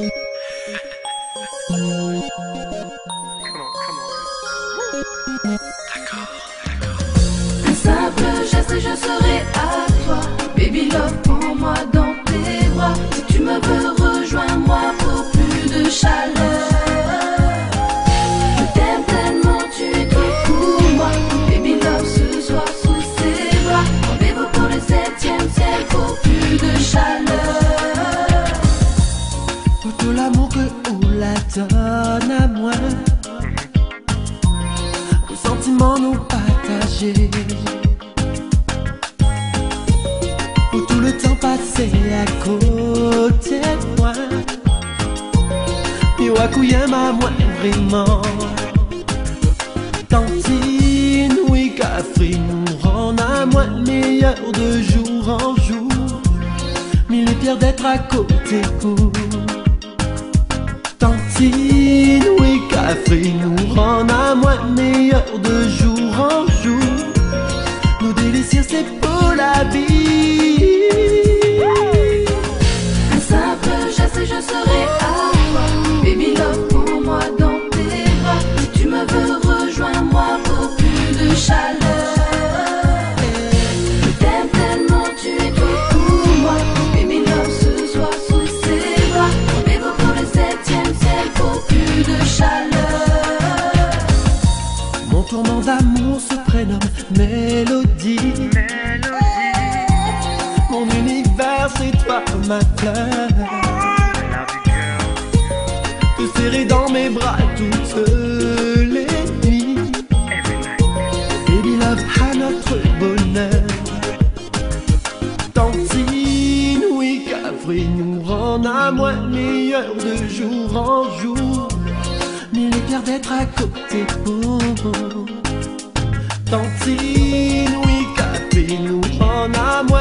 Un simple geste et je serai à toi. Baby love, prends-moi dans tes bras. Si tu me veux, rejoins-moi pour plus de chaleur. Je t'aime tellement, tu es tout pour moi. Baby love, ce soir sous ses bras. Rendez-vous pour le 7e ciel pour plus de chaleur. Pour tout l'amour que on la donne à moi, aux sentiments nous partagés, pour tout le temps passé à côté de moi. Et wakouya ma moi vraiment. Tantine, oui, café nous rend à moi meilleur de jour en jour. Mille et pierres d'être à côté vous. Tantine, oui, café nous rend à moi meilleur de jour en jour. Nos délicieux c'est pour la vie. Un simple geste et je serai à toi. Baby love, prends-moi dans tes bras. Si tu me veux, rejoins-moi pour plus de chaleur. Je t'aime tellement, tu es tout pour moi. Baby love, ce soir sous ses bras. Rendez-vous pour le 7e ciel pour plus de chaleur. Mon tourment d'amour se prénomme Mélodie. Mon univers c'est toi ma fleur. Te serrer dans mes bras toutes les nuits. Baby love à notre bonheur. Tantine, oui, café nous rend à moi meilleur de jour en jour. Mille et pierres d'être à côté pour. Tantine, oui, café nous rend à moi